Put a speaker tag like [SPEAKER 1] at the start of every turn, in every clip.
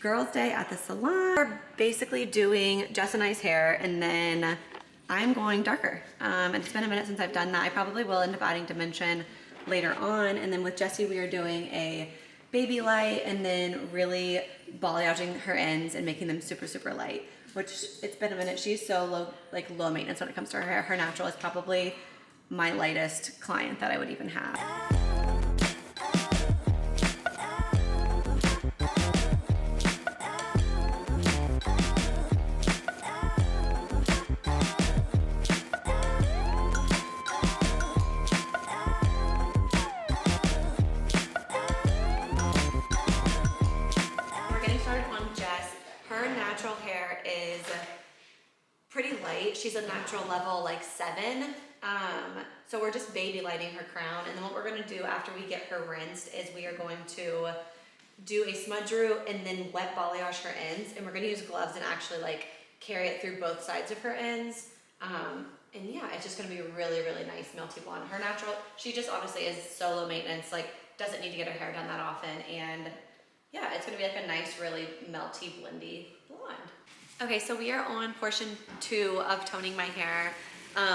[SPEAKER 1] girls' day at the salon. We're basically doing Jess and I's hair, and then I'm going darker. And it's been a minute since I've done that. I probably will end up adding dimension later on. And then with Jessie, we are doing a baby light and then really balayaging her ends and making them super, super light, which it's been a minute. She's so low maintenance when it comes to her hair. Her natural is probably my lightest client that I would even have. Pretty light. She's a natural level like 7. So we're just baby lighting her crown. And then what we're going to do after we get her rinsed is we are going to do a smudge root and then wet balayage her ends. And we're going to use gloves and actually like carry it through both sides of her ends. And yeah, it's just going to be really, really nice melty blonde. Her natural, she just honestly is so low maintenance, like doesn't need to get her hair done that often. And yeah, it's going to be like a nice, really melty, blendy blonde. Okay, so we are on portion 2 of toning my hair.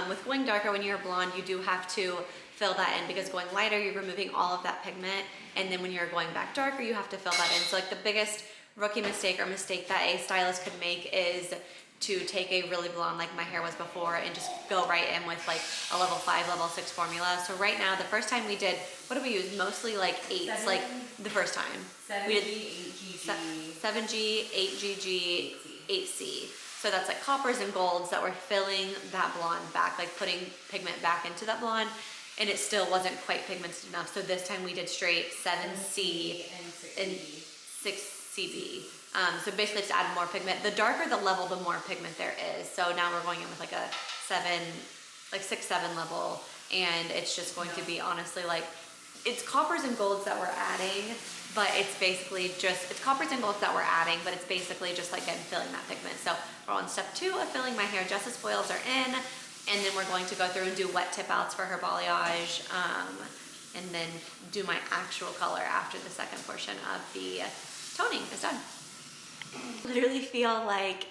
[SPEAKER 1] With going darker when you're blonde, you do have to fill that in because going lighter, you're removing all of that pigment. And then when you're going back darker, you have to fill that in. So like the biggest rookie mistake or mistake that a stylist could make is to take a really blonde like my hair was before and just go right in with like a level 5, level 6 formula. So right now, the first time we did, what did we use? Mostly like 8s, like the first time.
[SPEAKER 2] 7G,
[SPEAKER 1] we did
[SPEAKER 2] 8GG.
[SPEAKER 1] 7G, 8GG, 8C. So that's like coppers and golds that were filling that blonde back, like putting pigment back into that blonde, and it still wasn't quite pigmented enough. So this time we did straight 7C and 6CB. So basically just add more pigment. The darker the level, the more pigment there is. So now we're going in with like a 6, 7 level, and it's just going to be honestly like, it's coppers and golds that we're adding, but it's basically just, it's coppers and golds that we're adding, but it's basically just like again filling that pigment. So we're on step 2 of filling my hair. Jess's foils are in, and then we're going to go through and do wet tip outs for her balayage, and then do my actual color after the second portion of the toning is done. I literally feel like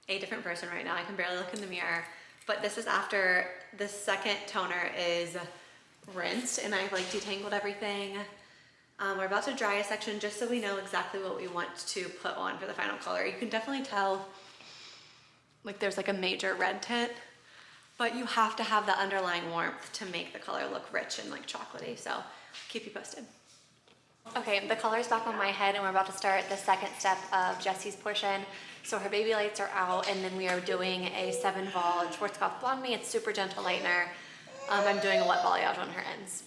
[SPEAKER 1] a different person right now. I can barely look in the mirror, but this is after the second toner is rinsed and I've like detangled everything. We're about to dry a section just so we know exactly what we want to put on for the final color. You can definitely tell like there's like a major red tint, but you have to have the underlying warmth to make the color look rich and like chocolatey. So keep you posted. Okay, the color's back on my head and we're about to start the second step of Jessie's portion. So her baby lights are out and then we are doing a 7 vol Schwarzkopf Blonde Me. It's super gentle lightener. I'm doing a wet balayage on her ends.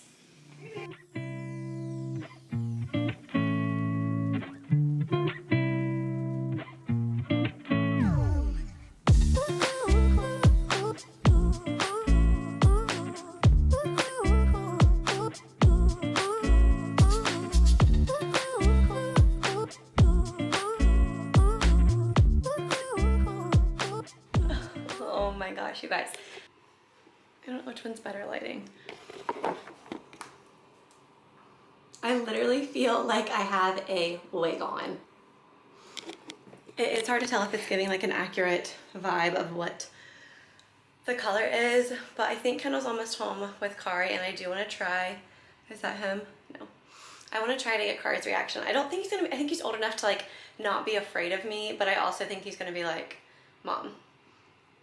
[SPEAKER 1] Oh my gosh, you guys. I don't know which one's better lighting. I literally feel like I have a wig on. It's hard to tell if it's giving like an accurate vibe of what the color is, but I think Kendall's almost home with Kari and I do want to try. Is that him? No. I want to try to get Kari's reaction. I don't think he's gonna be, I think he's old enough to like not be afraid of me, but I also think he's gonna be like, Mom,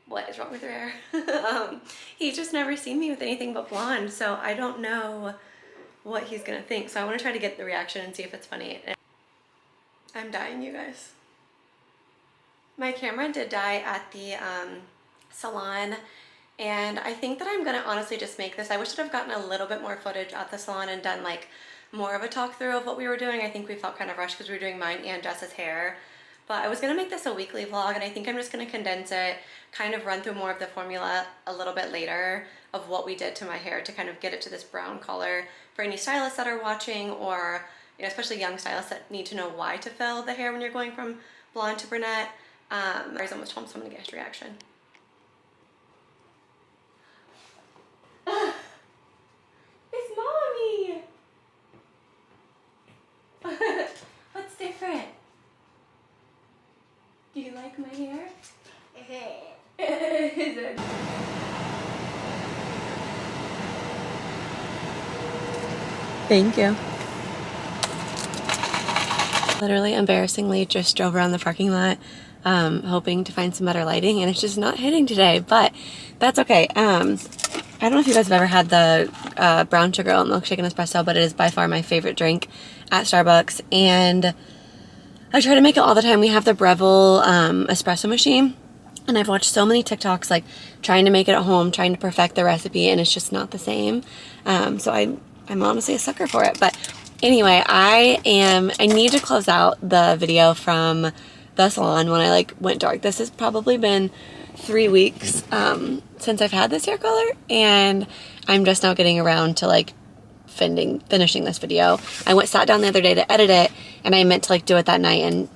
[SPEAKER 1] what is wrong with your hair? He's just never seen me with anything but blonde, so I don't know what he's gonna think. So I want to try to get the reaction and see if it's funny. I'm dying, you guys. My camera did die at the salon, and I think that I'm gonna honestly just make this. I wish I'd have gotten a little bit more footage at the salon and done like more of a talk through of what we were doing. I think we felt kind of rushed because we were doing mine and Jess's hair. But I was gonna make this a weekly vlog and I think I'm just gonna condense it, kind of run through more of the formula a little bit later of what we did to my hair to kind of get it to this brown color for any stylists that are watching, or you know, especially young stylists that need to know why to fill the hair when you're going from blonde to brunette. Kari's almost home, so I'm gonna get his reaction. It's mommy! What's different? Do you like my hair? Thank you. Literally, embarrassingly, just drove around the parking lot, hoping to find some better lighting, and it's just not hitting today, but that's okay. I don't know if you guys have ever had the brown sugar oat milkshake and espresso, but it is by far my favorite drink at Starbucks, and I try to make it all the time. We have the Breville espresso machine, and I've watched so many TikToks like trying to make it at home, trying to perfect the recipe, and it's just not the same. So I'm honestly a sucker for it. But anyway, I need to close out the video from the salon when I like went dark. This has probably been 3 weeks since I've had this hair color, and I'm just now getting around to like finishing this video. I sat down the other day to edit it, and I meant to like do it that night, and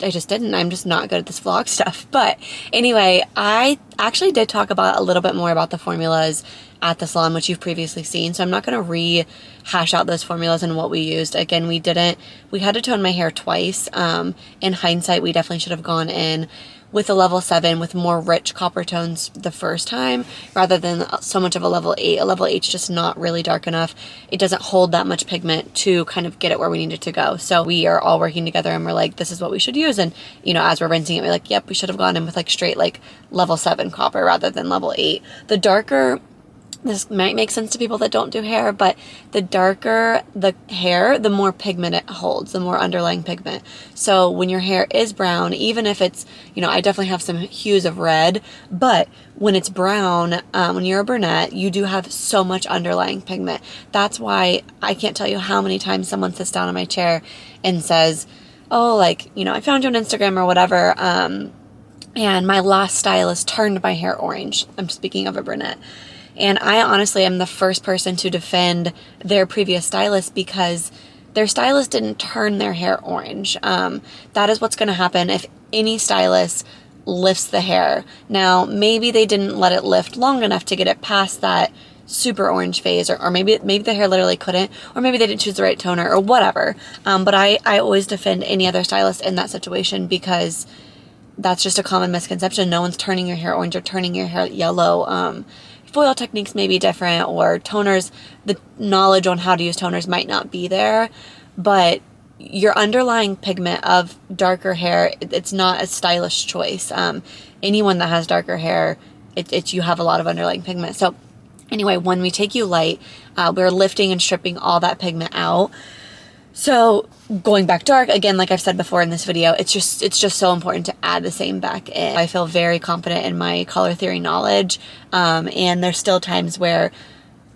[SPEAKER 1] I just didn't. I'm just not good at this vlog stuff. But anyway, I actually did talk about a little bit more about the formulas at the salon, which you've previously seen. So I'm not going to rehash out those formulas and what we used. Again, we had to tone my hair twice. In hindsight, we definitely should have gone in with a level 7 with more rich copper tones the first time rather than so much of a level 8. A level 8's just not really dark enough. It doesn't hold that much pigment to kind of get it where we need it to go. So we are all working together and we're like, this is what we should use. And, you know, as we're rinsing it, we're like, yep, we should have gone in with like straight like level 7 copper rather than level 8. The darker, this might make sense to people that don't do hair, but the darker the hair, the more pigment it holds, the more underlying pigment. So when your hair is brown, even if it's, you know, I definitely have some hues of red, but when it's brown, when you're a brunette, you do have so much underlying pigment. That's why I can't tell you how many times someone sits down in my chair and says, oh, like, you know, I found you on Instagram or whatever, and my last stylist turned my hair orange. I'm speaking of a brunette. And I honestly am the first person to defend their previous stylist because their stylist didn't turn their hair orange. That is what's going to happen if any stylist lifts the hair. Now, maybe they didn't let it lift long enough to get it past that super orange phase, or maybe the hair literally couldn't, or maybe they didn't choose the right toner or whatever. But I always defend any other stylist in that situation because that's just a common misconception. No one's turning your hair orange or turning your hair yellow. Foil techniques may be different, or toners, the knowledge on how to use toners might not be there, but your underlying pigment of darker hair, it's not a stylish choice. Anyone that has darker hair, you have a lot of underlying pigment. So anyway, when we take you light, we're lifting and stripping all that pigment out. So going back dark, again, like I've said before in this video, it's just so important to add the same back in. I feel very confident in my color theory knowledge, and there's still times where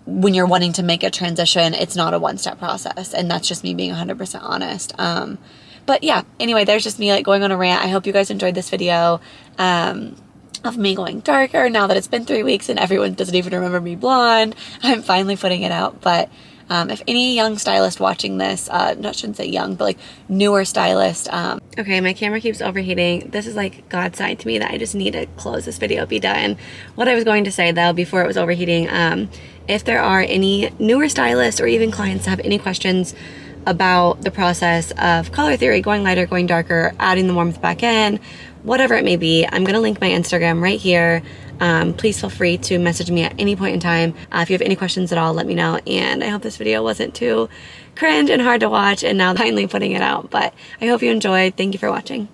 [SPEAKER 1] when you're wanting to make a transition, it's not a one-step process, and that's just me being 100% honest. But yeah, anyway, there's just me like going on a rant. I hope you guys enjoyed this video of me going darker now that it's been 3 weeks and everyone doesn't even remember me blonde. I'm finally putting it out, but if any young stylist watching this, shouldn't say young, but like newer stylist, okay, my camera keeps overheating. This is like God's sign to me that I just need to close this video, be done. What I was going to say though, before it was overheating, if there are any newer stylists or even clients that have any questions about the process of color theory, going lighter, going darker, adding the warmth back in, whatever it may be, I'm going to link my Instagram right here. Please feel free to message me at any point in time. If you have any questions at all, let me know. And I hope this video wasn't too cringe and hard to watch and now finally putting it out. But I hope you enjoyed. Thank you for watching.